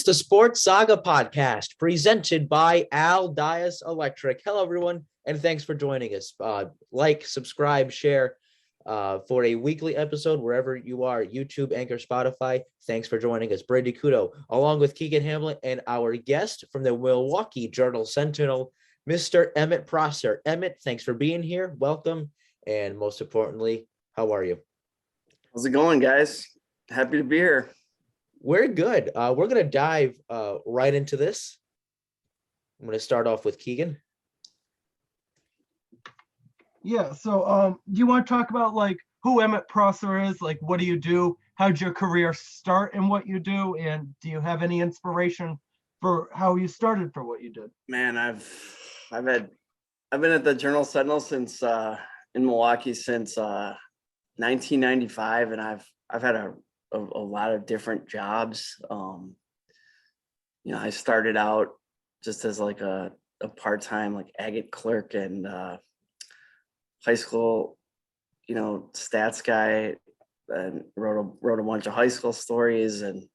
the Sports Saga podcast presented by Al Dias Electric. Hello, everyone, and thanks for joining us. Like, subscribe, share for a weekly episode wherever you are, YouTube, Anchor, Spotify. Thanks for joining us. Brady Kudo, along with Keegan Hamlin and our guest from the Milwaukee Journal-Sentinel, Mr. EMMETT PROSSER. EMMETT, thanks for being here. Welcome. And most importantly, how are you? How's it going, guys? Happy to be here. We're good. We're going to dive right into this. I'm going to start off with Keegan. Yeah, so do you want to talk about like who EMMETT PROSSER is? Like, what do you do? How'd your career start in what you do? And do you have any inspiration for how you started for what you did? Man, I've been at the Journal-Sentinel since in Milwaukee since 1995, and I've had a lot of different jobs. I started out just as like a part-time like agate clerk and high school, stats guy, and wrote a bunch of high school stories, and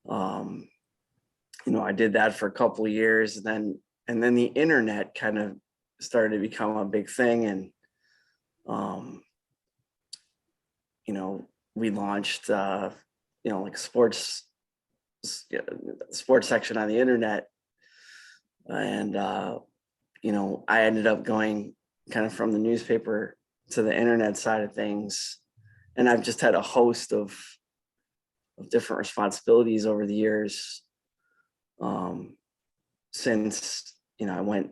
I did that for a couple of years, and then the internet kind of started to become a big thing, and we launched like sports section on the internet, and I ended up going kind of from the newspaper to the internet side of things, and I've just had a host of different responsibilities over the years since I went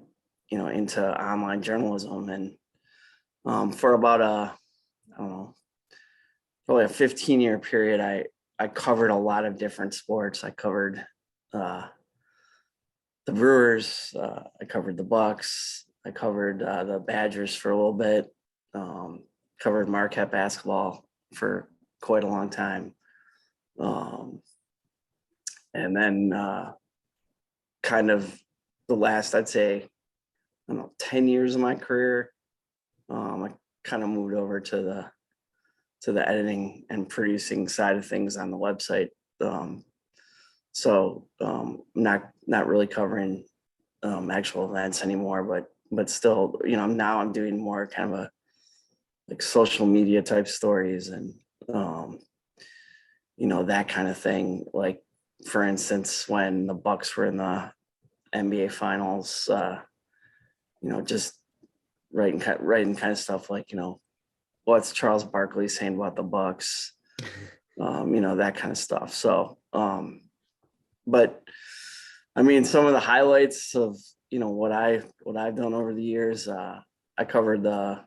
into online journalism, and for about probably a 15-year period, I covered a lot of different sports. I covered the Brewers, I covered the Bucks, I covered the Badgers for a little bit, covered Marquette basketball for quite a long time. And then kind of the last, I'd say, 10 years of my career, I kind of moved over to the editing and producing side of things on the website. So not really covering actual events anymore, but still, now I'm doing more kind of a like social media type stories and that kind of thing. Like, for instance, when the Bucks were in the NBA finals, just writing kind of stuff like, what's Charles Barkley saying about the Bucks, that kind of stuff. So, but I mean, some of the highlights of, what I've done over the years, I covered the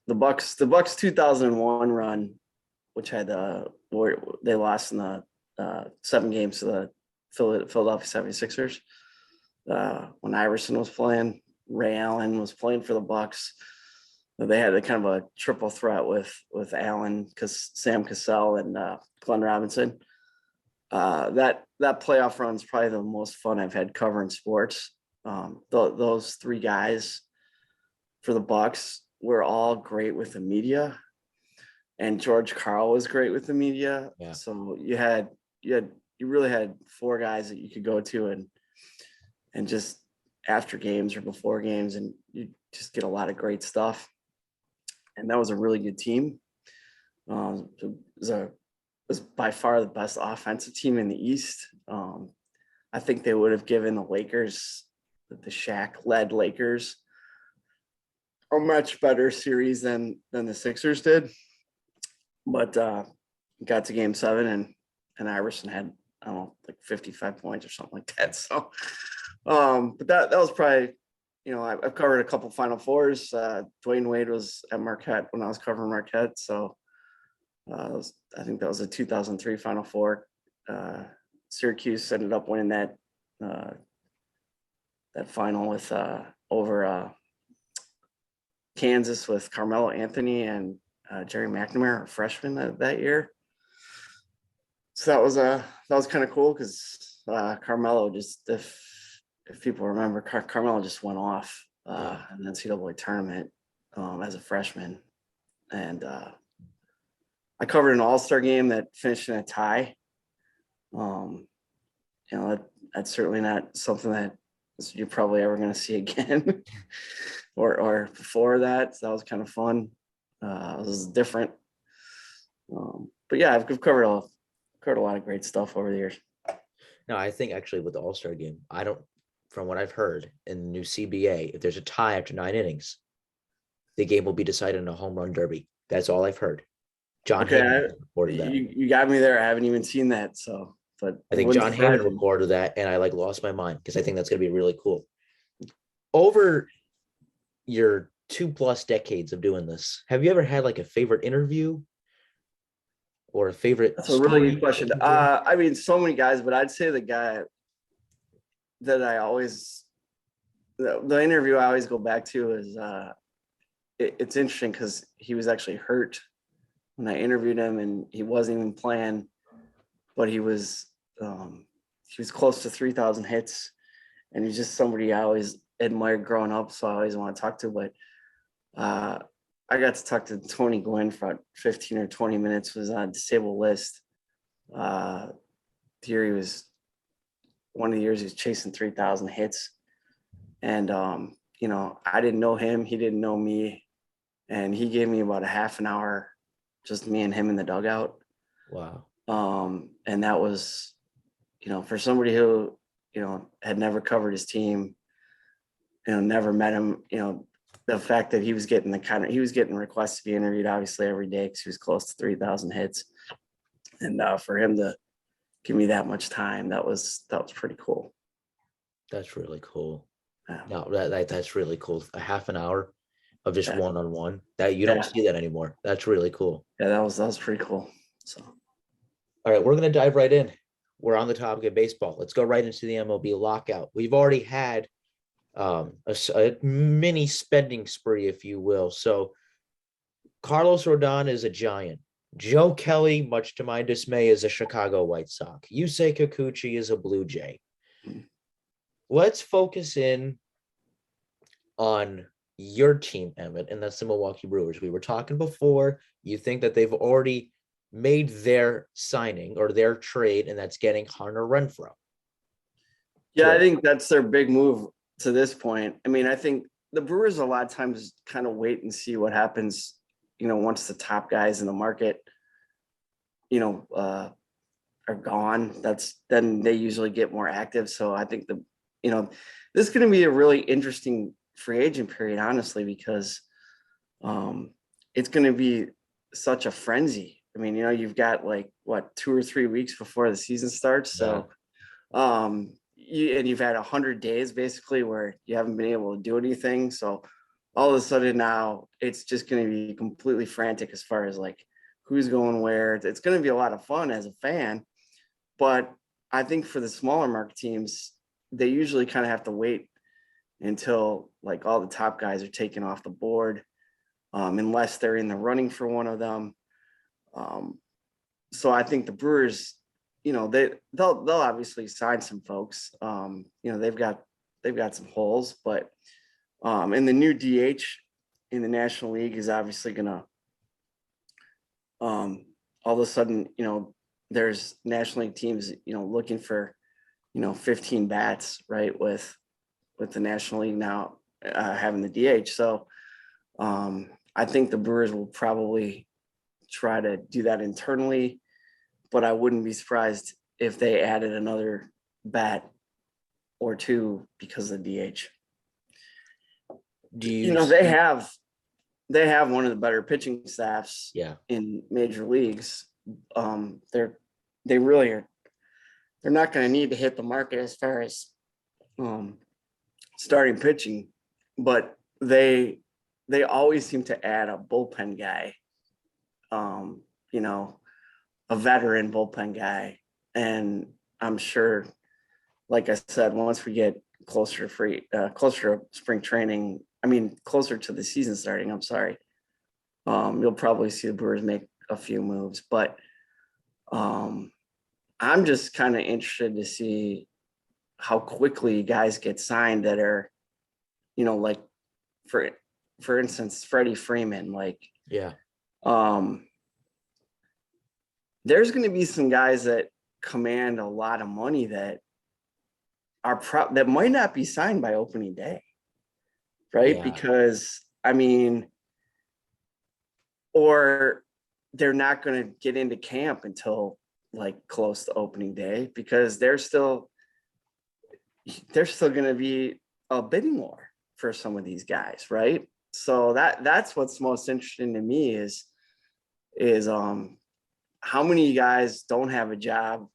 Bucks 2001 run, which had where they lost in the 7 games to the Philadelphia 76ers. When Iverson was playing, Ray Allen was playing for the Bucks. They had a kind of a triple threat with Allen, Sam Cassell, and Glenn Robinson. That playoff run is probably the most fun I've had covering sports. Those 3 guys for the Bucks were all great with the media, and George Karl was great with the media. Yeah. So you really had 4 guys that you could go to and just after games or before games, and you just get a lot of great stuff. And that was a really good team. It was by far the best offensive team in the East. I think they would have given the Lakers, the Shaq-led Lakers, a much better series than the Sixers did. But got to Game 7, and Iverson had, I don't know, like 55 points or something like that. So, but that was probably, I've covered a couple Final Fours. Dwayne Wade was at Marquette when I was covering Marquette. So I think that was a 2003 Final Four. Syracuse ended up winning that final with over Kansas with Carmelo Anthony and Jerry McNamara, a freshman that year. So that was kind of cool because Carmelo just, if people remember, Carmelo just went off in the NCAA tournament as a freshman, and I covered an All-Star game that finished in a tie You know, that's certainly not something that you're probably ever going to see again or before that. So that was kind of fun. It was different. But yeah, I've covered a lot of great stuff over the years. No, I think actually with the All-Star game, from what I've heard in the new CBA, if there's a tie after 9 innings, the game will be decided in a home run derby. That's all I've heard. John Heyman reported that. You got me there. I haven't even seen that. So, but I think John Heyman reported that, and I lost my mind because I think that's going to be really cool. Over your 2+ decades of doing this, have you ever had like a favorite interview or a favorite? That's a really good question. I mean, so many guys, but I'd say the guy that the interview I always go back to is it's interesting because he was actually hurt when I interviewed him, and he wasn't even playing, but he was close to 3,000 hits, and he's just somebody I always admired growing up, so I always want to talk to. But I got to talk to Tony Gwynn for 15 or 20 minutes. Was on a disabled list. The year he was one of the years he was chasing 3,000 hits, and you know, I didn't know him, he didn't know me, and he gave me about a half an hour, just me and him in the dugout. Wow. And that was, you know, for somebody who, you know, had never covered his team, you know, never met him, you know, the fact that he was getting requests to be interviewed obviously every day because he was close to 3,000 hits, and for him to give me that much time, that was pretty cool. That's really cool. Yeah. No, that's really cool. A half an hour of just one-on-one, that you Yeah. don't see that anymore. That's really cool. Yeah, that was pretty cool. So, all right, we're going to dive right in. We're on the topic of baseball. Let's go right into the MLB lockout. We've already had a mini spending spree, if you will. So Carlos Rodon is a Giant. Joe Kelly, much to my dismay, is a Chicago White Sox. Yusei Kikuchi is a Blue Jay. Let's focus in on your team, Emmett, and that's the Milwaukee Brewers. We were talking before. You think that they've already made their signing or their trade, and that's getting Hunter Renfroe. Yeah, I think that's their big move to this point. I mean, I think the Brewers a lot of times kind of wait and see what happens, you know, once the top guys in the market, you know, are gone. Then they usually get more active. So I think you know, this is going to be a really interesting free agent period, honestly, because it's going to be such a frenzy. I mean, you know, you've got like 2 or 3 weeks before the season starts. So, you've had 100 days basically where you haven't been able to do anything. So all of a sudden now it's just going to be completely frantic as far as like who's going where. It's going to be a lot of fun as a fan, but I think for the smaller market teams, they usually kind of have to wait until like all the top guys are taken off the board, unless they're in the running for one of them. So I think the Brewers, you know, they'll obviously sign some folks. You know, they've got some holes, but and the new DH in the National League is obviously gonna all of a sudden, you know, there's National League teams, you know, looking for, you know, 15 bats, right, with the National League now having the DH. So I think the Brewers will probably try to do that internally, but I wouldn't be surprised if they added another bat or two because of the DH. You know, they have one of the better pitching staffs in major leagues. They really are. They're not going to need to hit the market as far as starting pitching, but they always seem to add a bullpen guy, you know, a veteran bullpen guy. And I'm sure, like I said, once we get closer to spring training, I mean, closer to the season starting, I'm sorry, you'll probably see the Brewers make a few moves, but I'm just kind of interested to see how quickly guys get signed that are, you know, like for instance, Freddie Freeman, like, there's going to be some guys that command a lot of money that that might not be signed by opening day, right? Yeah. Because I mean, or they're not going to get into camp until like close to opening day because they're still going to be a bidding war for some of these guys, right? So that's what's most interesting to me is how many guys don't have a job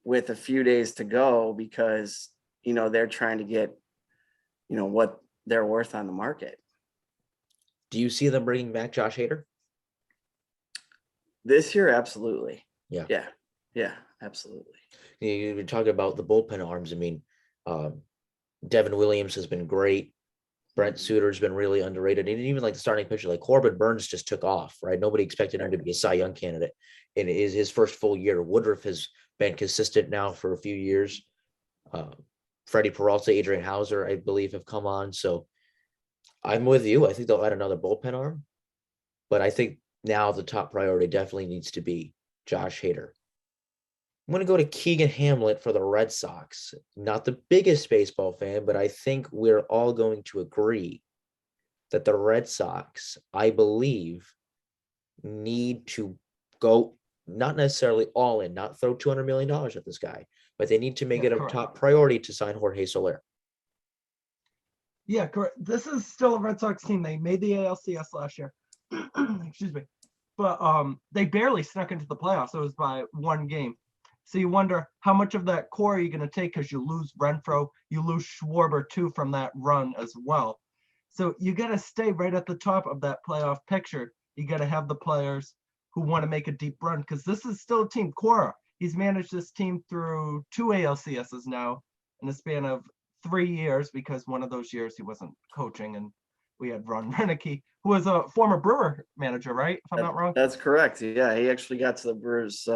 with a few days to go because they're trying to get what they're worth on the market. Do you see them bringing back Josh Hader this year? Absolutely. Yeah, absolutely. you're talking about the bullpen arms. I mean, Devin Williams has been great. Brent Suter's been really underrated. And even like the starting pitcher, like Corbin Burns just took off, right? Nobody expected him to be a Cy Young candidate. And it is his first full year. Woodruff has been consistent now for a few years. Freddie Peralta, Adrian Hauser, I believe, have come on. So I'm with you. I think they'll add another bullpen arm. But I think now the top priority definitely needs to be Josh Hader. I'm going to go to Keegan Hamlet for the Red Sox. Not the biggest baseball fan, but I think we're all going to agree that the Red Sox, I believe, need to go not necessarily all in, not throw $200 million at this guy, but they need to make it a correct. top priority to sign Jorge Soler. Yeah, correct. This is still a Red Sox team. They made the ALCS last year. Excuse me. But they barely snuck into the playoffs. It was by one game. So you wonder how much of that core are you going to take because you lose Renfroe, you lose Schwarber too from that run as well. So you got to stay right at the top of that playoff picture. You got to have the players who want to make a deep run because this is still a team. Cora, he's managed this team through 2 ALCSs now in a span of 3 years because one of those years he wasn't coaching and we had Ron Renicky, who was a former Brewer manager, right? If I'm not wrong. That's correct. Yeah, he actually got to the Brewers.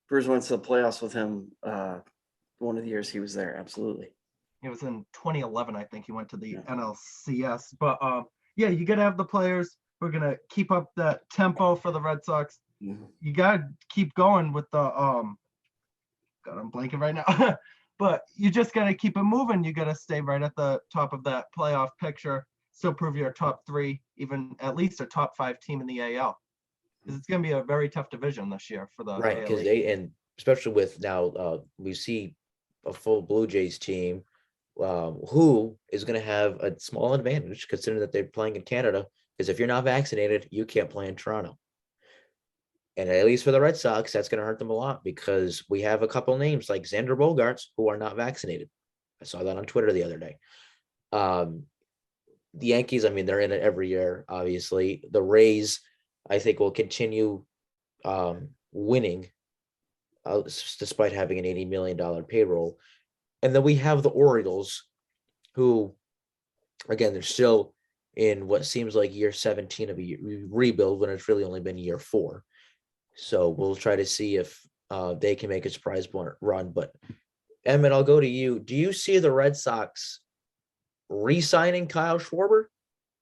Brewers went to the playoffs with him one of the years he was there. Absolutely. It was in 2011, I think he went to the NLCS. But yeah, you got to have the players who are going to keep up that tempo for the Red Sox. Mm-hmm. You got to keep going with the God, I'm blanking right now. But you just got to keep it moving. You got to stay right at the top of that playoff picture. Still prove you're a top 3, even at least a top 5 team in the AL. Because it's going to be a very tough division this year for the Right, because and especially with now we see a full Blue Jays team who is going to have a small advantage considering that they're playing in Canada, because if you're not vaccinated, you can't play in Toronto. And at least for the Red Sox, that's going to hurt them a lot because we have a couple names like Xander Bogaerts who are not vaccinated. I saw that on Twitter the other day. The Yankees, I mean, they're in it every year, obviously. The Rays, I think, will continue winning despite having an $80 million payroll. And then we have the Orioles, who, again, they're still in what seems like year 17 of a rebuild when it's really only been year 4. So we'll try to see if they can make a surprise run. But Emmett, I'll go to you. Do you see the Red Sox re-signing Kyle Schwarber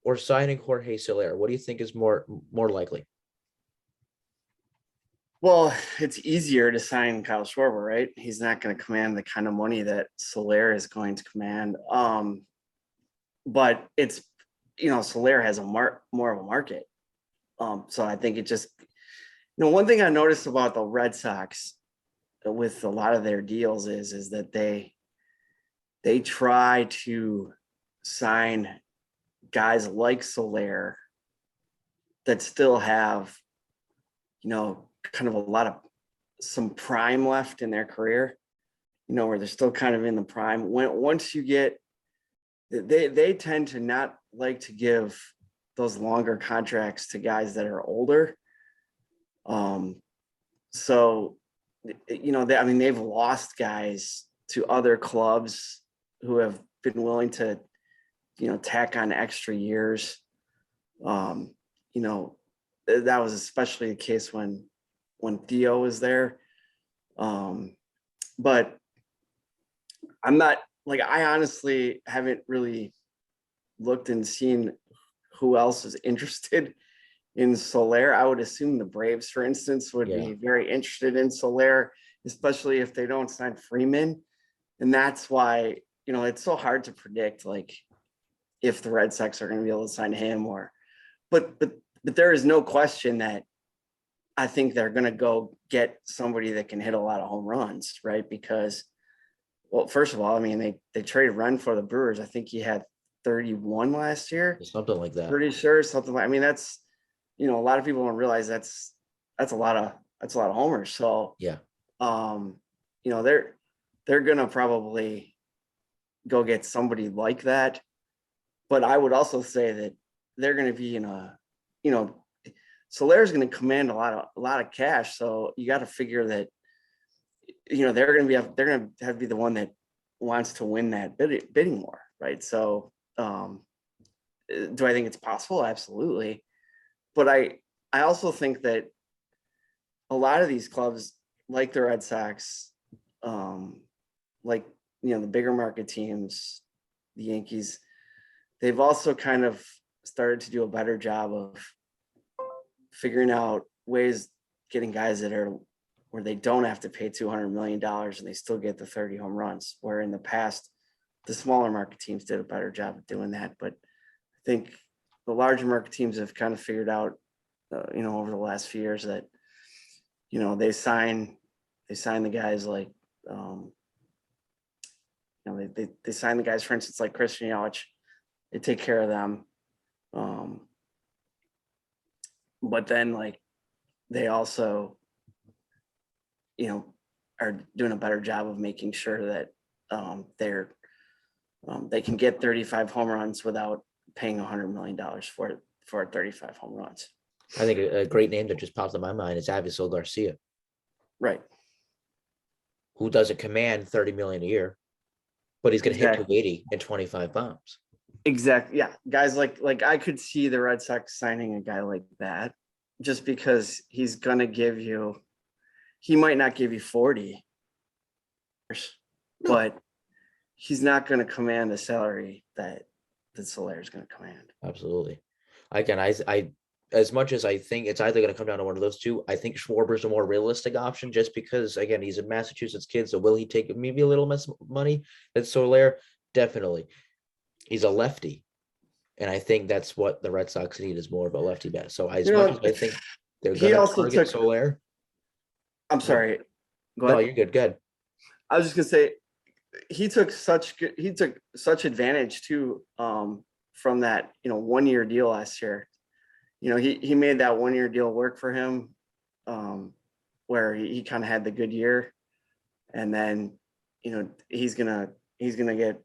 or signing Jorge Soler? What do you think is more likely? Well, it's easier to sign Kyle Schwarber, right? He's not going to command the kind of money that Soler is going to command. But it's, Soler has more of a market. So I think it just, one thing I noticed about the Red Sox with a lot of their deals is that they try to sign guys like Soler that still have, kind of some prime left in their career, where they're still kind of in the prime. Once you get, they tend to not like to give those longer contracts to guys that are older. So, they've lost guys to other clubs who have been willing to, tack on extra years. That was especially the case when Theo was there. But I'm not, I honestly haven't really looked and seen who else is interested in Soler. I would assume the Braves, for instance, would Yeah. be very interested in Soler, especially if they don't sign Freeman. And that's why, it's so hard to predict, like, if the Red Sox are going to be able to sign him but there is no question that I think they're going to go get somebody that can hit a lot of home runs, right? Because, well, first of all, I mean, they traded Ren for the Brewers. I think he had 31 last year. Something like that. Pretty sure something like, I mean, that's, a lot of people don't realize that's a lot of homers. So, Yeah. They're going to probably go get somebody like that. But I would also say that they're going to be in a, Soler's going to command a lot of cash. So you got to figure that, they're going to have to be the one that wants to win that bidding war. Right. So, do I think it's possible? Absolutely. But I also think that a lot of these clubs, like the Red Sox, like, the bigger market teams, the Yankees, they've also kind of started to do a better job of figuring out ways getting guys that are where they don't have to pay $200 million and they still get the 30 home runs, where in the past, the smaller market teams did a better job of doing that. But I think the larger market teams have kind of figured out, over the last few years that, they sign the guys like, they sign the guys, for instance, like Christian Yelich. They take care of them. But then, like, they also, are doing a better job of making sure that they can get 35 home runs without paying $100 million for 35 home runs. I think a great name that just popped in my mind is Avisel Garcia, Right. who doesn't command 30 million a year, but he's going to hit 280 and 25 bombs. Exactly. Yeah. Guys like I could see the Red Sox signing a guy like that, just because he's going to give you, he might not give you 40, but he's not going to command the salary that Soler is going to command. Absolutely. Again, I as much as I think it's either going to come down to one of those two, I think Schwarber's a more realistic option, just because, again, he's a Massachusetts kid. So will he take maybe a little less money than Soler? Definitely. He's a lefty. And I think that's what the Red Sox need, is more of a lefty bat. So as much as I think they're going to target Soler. I'm sorry. Go ahead. No, you're good. Good. I was just going to say, he took such advantage too, from that, 1-year deal last year. He made that 1-year deal work for him, where he kind of had the good year, and then, he's gonna get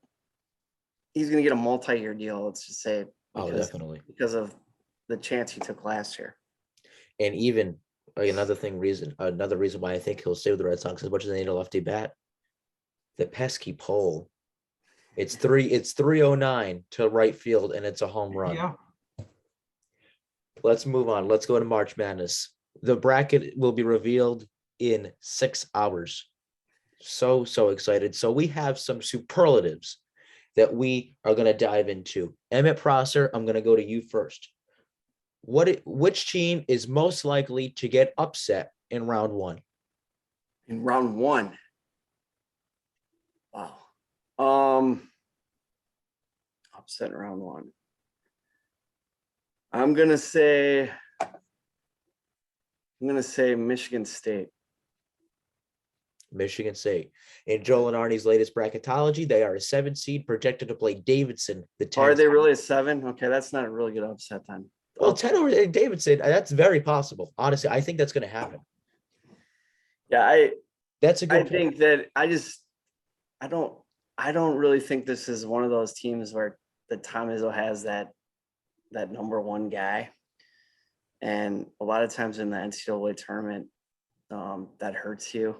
a multi-year deal. Let's just say, definitely, because of the chance he took last year. And even another reason why I think he'll stay with the Red Sox, as much as they need a lefty bat, the pesky pole. It's 309 to right field, and it's a home run. Yeah. Let's move on. Let's go to March Madness. The bracket will be revealed in 6 hours. So excited. So we have some superlatives that we are going to dive into. Emmett Prosser, I'm going to go to you first. Which team is most likely to get upset in round 1? In round 1? Wow. Upset in round 1. I'm gonna say Michigan State. Michigan State. In Joel and Arnie's latest bracketology, they are a 7 seed projected to play Davidson, the 10. Are they really a 7? Okay, that's not a really good upset then. Well, 10 over Davidson, that's very possible. Honestly, I think that's going to happen. Yeah, that's a good I think that I don't really think this is one of those teams where the Tom Izzo has that number 1 guy. And a lot of times in the NCAA tournament, that hurts you.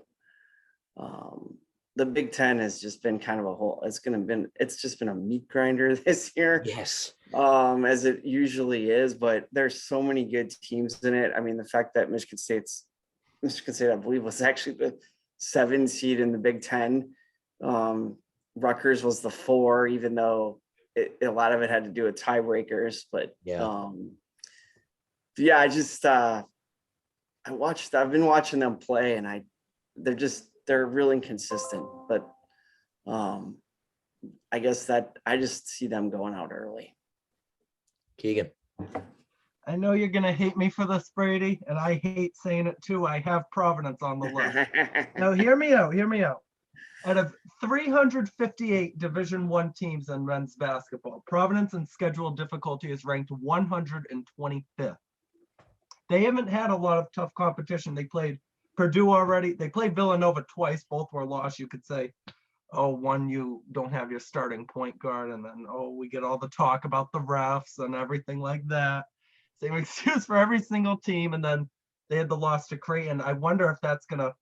The Big Ten has just been kind of it's just been a meat grinder this year. Yes. As it usually is, but there's so many good teams in it. I mean, the fact that Michigan State, I believe, was actually the 7 seed in the Big Ten. Rutgers was the 4, even though a lot of it had to do with tiebreakers, but yeah. Yeah, I've been watching them play, and they're really inconsistent, but I guess that I just see them going out early. Keegan. I know you're gonna hate me for this, Brady, and I hate saying it too. I have Providence on the list. Now, hear me out. Hear me out. Out of 358 Division I teams in men's basketball, Providence in schedule difficulty is ranked 125th. They haven't had a lot of tough competition. They played Purdue already. They played Villanova twice. Both were lost. You could say, oh, one, you don't have your starting point guard, and then, oh, we get all the talk about the refs and everything like that. Same excuse for every single team. And then they had the loss to Creighton. I wonder if that's going to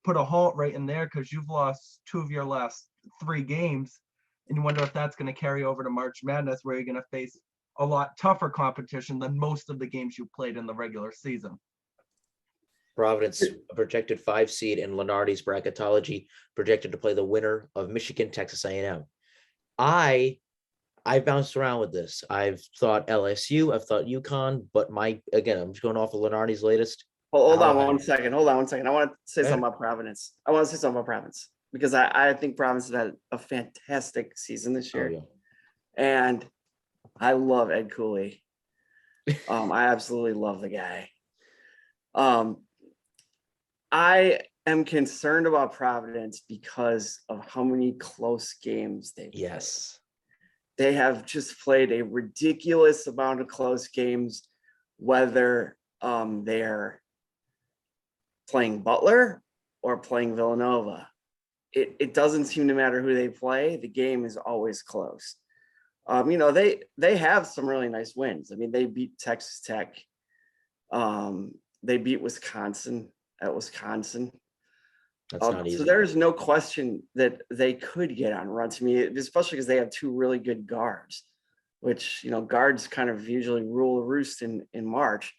put a halt right in there, because you've lost 2 of your last 3 games. And you wonder if that's going to carry over to March Madness, where you're going to face a lot tougher competition than most of the games you played in the regular season. Providence, a projected 5 seed in Lenardi's bracketology, projected to play the winner of Michigan, Texas A&M. I bounced around with this. I've thought LSU, I've thought UConn, but I'm just going off of Lenardi's latest. Hold on one second. I want to say something about Providence. Because I think Providence had a fantastic season this year. Oh, yeah. And I love Ed Cooley. I absolutely love the guy. I am concerned about Providence because of how many close games they've played. Yes. They have just played a ridiculous amount of close games, whether they're playing Butler or playing Villanova. It doesn't seem to matter who they play. The game is always close. They have some really nice wins. I mean, they beat Texas Tech. They beat Wisconsin at Wisconsin. That's not easy. So there's no question that they could get on runs. I mean, especially because they have 2 really good guards, which, guards kind of usually rule the roost in March.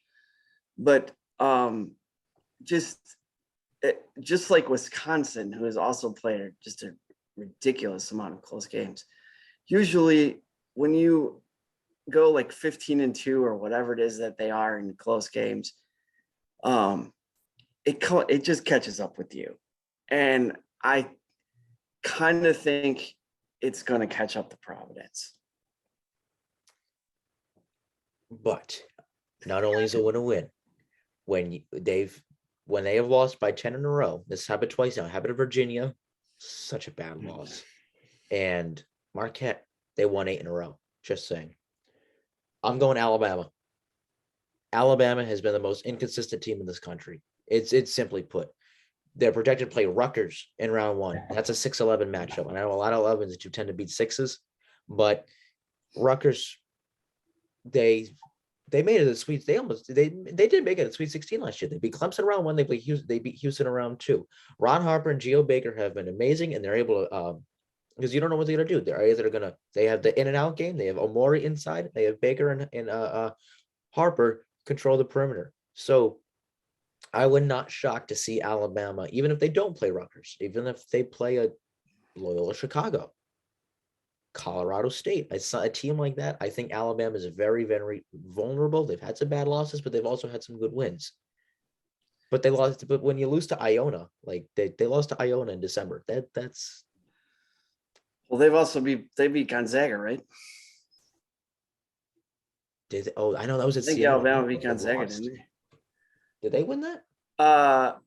But just like Wisconsin, who has also played just a ridiculous amount of close games. Usually when you go like 15-2 or whatever it is that they are in close games, it just catches up with you. And I kind of think it's going to catch up to Providence. But not only is it a win, when they have lost by 10 in a row, this happened twice now. It happened to Virginia, such a bad loss. And Marquette, they won 8 in a row. Just saying. I'm going Alabama. Alabama has been the most inconsistent team in this country. It's simply put. They're projected to play Rutgers in round 1. That's a 6-11 matchup. And I know a lot of 11s that you tend to beat 6s, but Rutgers, they made it to the Sweet. They did make it to Sweet 16 last year. They beat Clemson round 1. They beat Houston in round 2. Ron Harper and Geo Baker have been amazing, and they're able to because you don't know what they're gonna do. They have the in and out game. They have Omori inside. They have Baker and Harper control the perimeter. So I would not shock to see Alabama, even if they don't play Rutgers, even if they play a Loyola Chicago, Colorado State, a team like that. I think Alabama is very, very vulnerable. They've had some bad losses, but they've also had some good wins. But when you lose to Iona, like they lost to Iona in December, that's. Well, they beat Gonzaga, right? I know that was at I think Seattle. Alabama beat Gonzaga, didn't they? Did they win that?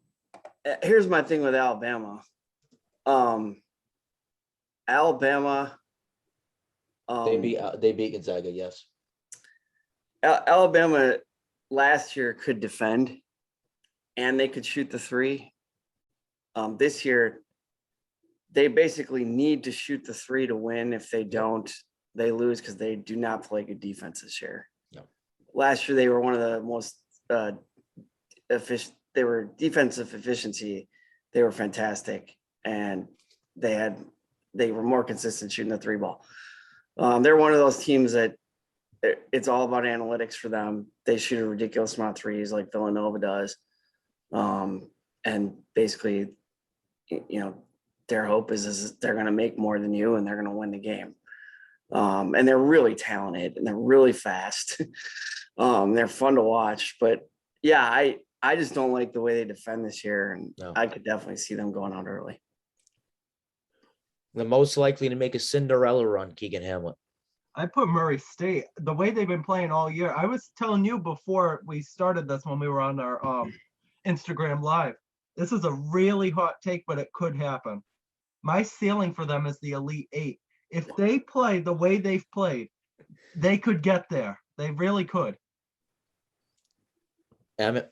Here's my thing with Alabama. Alabama. They beat Gonzaga, yes. Alabama last year could defend, and they could shoot the 3. This year, they basically need to shoot the 3 to win. If they don't, they lose because they do not play good defense this year. No. Last year, they were one of the most efficient. They were defensive efficiency. They were fantastic, and they were more consistent shooting the 3 ball. They're one of those teams that it's all about analytics for them. They shoot a ridiculous amount of 3s like Villanova does. And basically, their hope is they're going to make more than you and they're going to win the game. And they're really talented and they're really fast. They're fun to watch, but yeah, I just don't like the way they defend this year, and No. I could definitely see them going out early. The most likely to make a Cinderella run, Keegan Hamlet. I put Murray State. The way they've been playing all year. I was telling you before we started this when we were on our Instagram live. This is a really hot take, but it could happen. My ceiling for them is the Elite Eight. If they play the way they've played, they could get there. They really could. Emmett.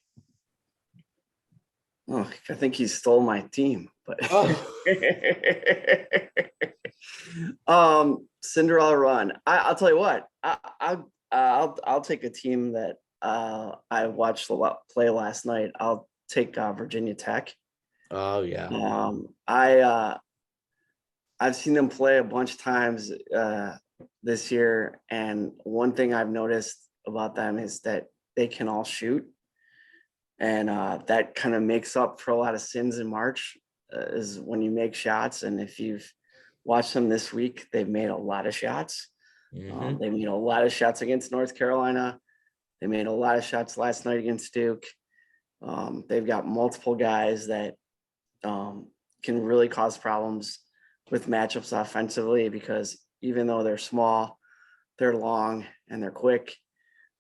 Oh, I think he stole my team, but Cinderella run. I'll tell you what. I'll take a team that I watched play last night. I'll take Virginia Tech. Oh yeah. I've seen them play a bunch of times this year, and one thing I've noticed about them is that they can all shoot, and that kind of makes up for a lot of sins in March. Is when you make shots, and if you've watched them this week, they've made a lot of shots. Mhm. They made a lot of shots against North Carolina. They made a lot of shots last night against Duke. They've got multiple guys that can really cause problems with matchups offensively, because even though they're small, they're long and they're quick.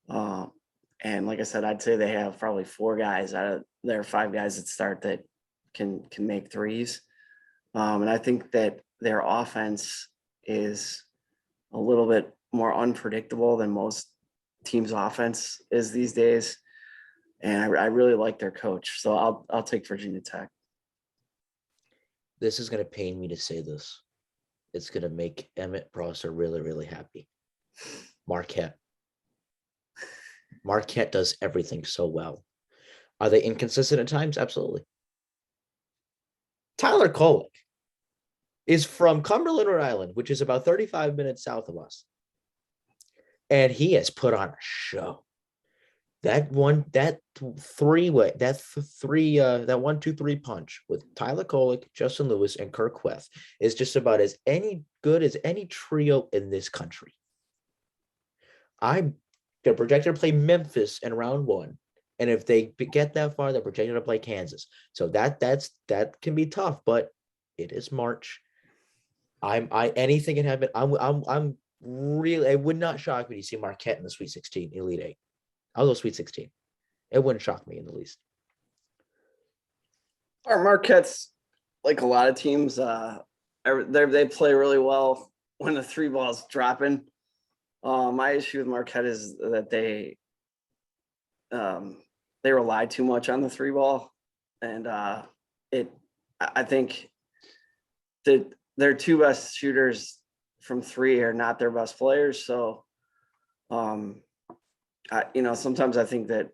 And like I said, I'd say they have probably 4 guys out of their 5 guys that start that can make threes. And I think that their offense is a little bit more unpredictable than most teams' offense is these days. And I really like their coach. So I'll take Virginia Tech. This is going to pain me to say this. It's going to make EMMETT PROSSER really, really happy. Marquette. Marquette does everything so well. Are they inconsistent at times? Absolutely. Tyler Kolek is from Cumberland, Rhode Island, which is about 35 minutes south of us. And he has put on a show. That 1-2-3 punch with Tyler Kolek, Justin Lewis, and Kirk Queth is just about as any good as any trio in this country. They're projected to play Memphis in round 1. And if they get that far, they're projected to play Kansas. So that can be tough, but it is March. Anything can happen. I'm really, it would not shock me to see Marquette in the Sweet 16, Elite 8. I'll go Sweet 16. It wouldn't shock me in the least. Our Marquette's, like a lot of teams, they play really well when the 3 ball's dropping. My issue with Marquette is that they rely too much on the 3 ball, and I think that their 2 best shooters from 3 are not their best players. So, sometimes I think that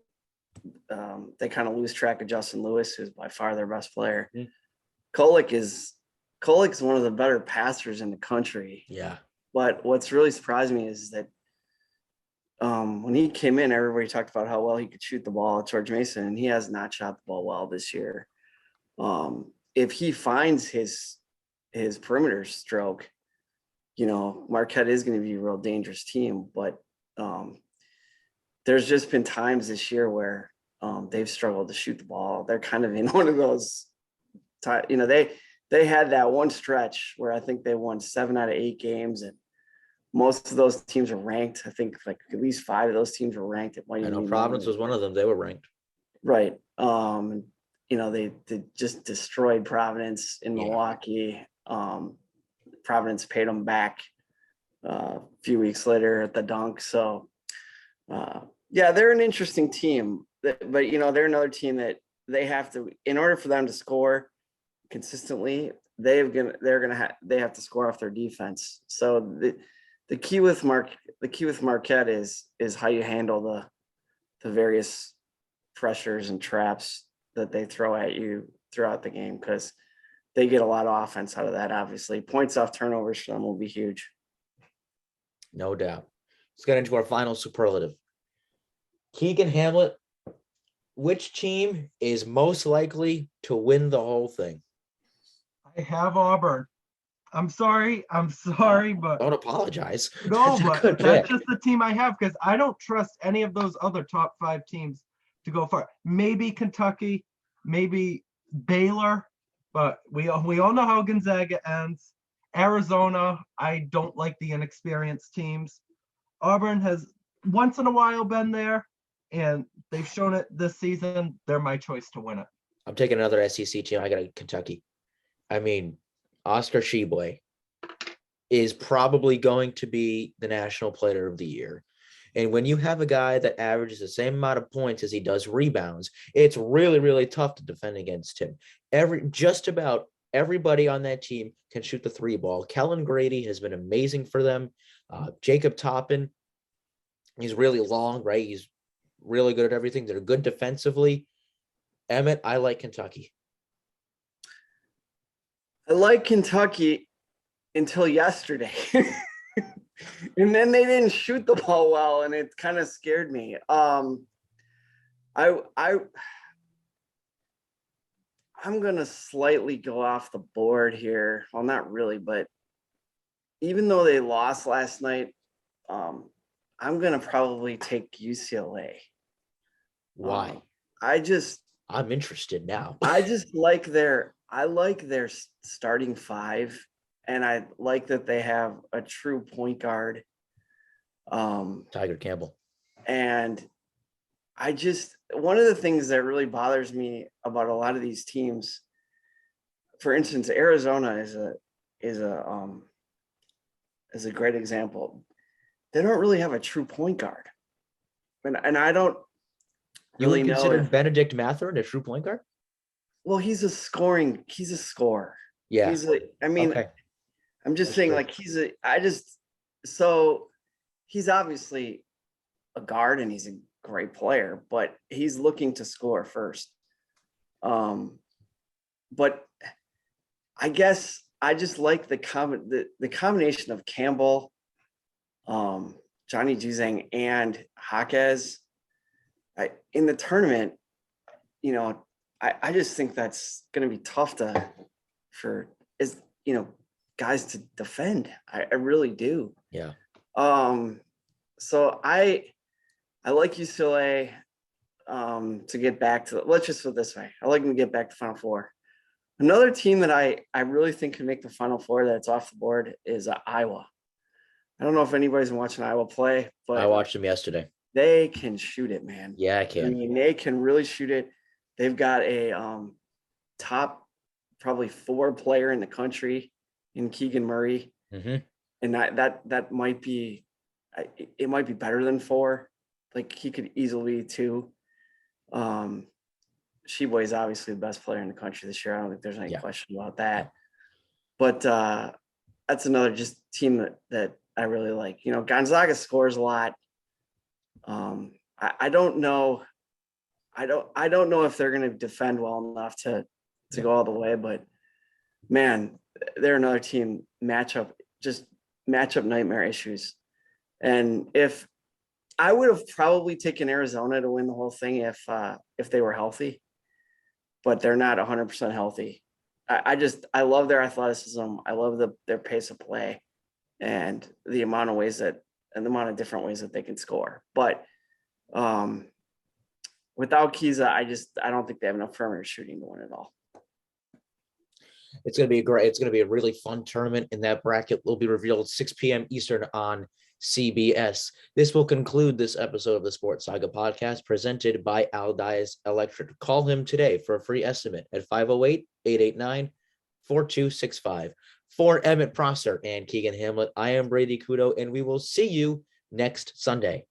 they kind of lose track of Justin Lewis, who's by far their best player. Mm. Kolek is one of the better passers in the country. Yeah. But what's really surprised me is that when he came in, everybody talked about how well he could shoot the ball at George Mason, and he has not shot the ball well this year. If he finds his perimeter stroke, Marquette is going to be a real dangerous team. But there's just been times this year where they've struggled to shoot the ball. They're kind of in one of those they had that one stretch where I think they won 7 out of 8 games, and most of those teams are ranked. I think like at least 5 of those teams were ranked. I know Providence was one of them. They were ranked. Right. They just destroyed Providence in Milwaukee. Providence paid them back a few weeks later at the dunk. So, they're an interesting team. But, they're another team that they have to, in order for them to score consistently, they have to score off their defense. So the key with Marquette is how you handle the various pressures and traps that they throw at you throughout the game, because they get a lot of offense out of that. Obviously, points off turnovers for them will be huge. No doubt. Let's get into our final superlative. Keegan Hamlet, which team is most likely to win the whole thing? I have Auburn. I'm sorry, but Don't apologize. no, That's a but good that's pick. just the team I have because I don't trust any of those other top 5 teams to go far. Maybe Kentucky, maybe Baylor, but we all know how Gonzaga ends. Arizona, I don't like the inexperienced teams. Auburn has once in a while been there, and they've shown it this season. They're my choice to win it. I'm taking another SEC team. I got a Kentucky. I mean, Oscar Tshiebwe is probably going to be the National Player of the Year. And when you have a guy that averages the same amount of points as he does rebounds, it's really, really tough to defend against him. Just about everybody on that team can shoot the 3 ball. Kellen Grady has been amazing for them. Jacob Toppin, he's really long, right? He's really good at everything. They're good defensively. Emmett, I like Kentucky. I like Kentucky until yesterday. And then they didn't shoot the ball well, and it kind of scared me. I'm gonna slightly go off the board here. Well, not really, but even though they lost last night, I'm gonna probably take UCLA. Why? I'm interested now. I like their starting 5. And I like that they have a true point guard. Tiger Campbell. And one of the things that really bothers me about a lot of these teams, for instance, Arizona is a great example. They don't really have a true point guard. And I don't really know. Consider Benedict Mathurin a true point guard? Well, he's a scorer. Yeah. Okay. I'm just saying, like, so he's obviously a guard and he's a great player, but he's looking to score first. But I guess I just like the combination of Campbell, Johnny Juzang, and Jaquez in the tournament. I just think that's going to be tough for guys to defend. I really do. Yeah. So I like UCLA to get back to, let's just put it this way. I like them to get back to Final Four. Another team that I really think can make the Final Four that's off the board is Iowa. I don't know if anybody's been watching Iowa play, but I watched them yesterday. They can shoot it, man. Yeah, I can. I mean, they can really shoot it. They've got a top probably 4 player in the country in Keegan Murray. Mm-hmm. And that might be, it might be better than 4. Like, he could easily be 2. Tshiebwe is obviously the best player in the country this year. I don't think there's any question about that. But that's another just team that I really like. Gonzaga scores a lot. I don't know. I don't know if they're going to defend well enough to go all the way, but man, they're another team. Matchup nightmare issues. And if I would have probably taken Arizona to win the whole thing if they were healthy, but they're not 100% healthy. I love their athleticism. I love their pace of play and the amount of different ways that they can score. But without Kiza, I don't think they have enough perimeter shooting to win it all. It's going to be a really fun tournament, and that bracket will be revealed 6 p.m. Eastern on CBS. This will conclude this episode of the Sports Saga podcast presented by Al Dias Electric. Call him today for a free estimate at 508-889-4265. For Emmett Prosser and Keegan Hamlet, I am Brady Kudo, and we will see you next Sunday.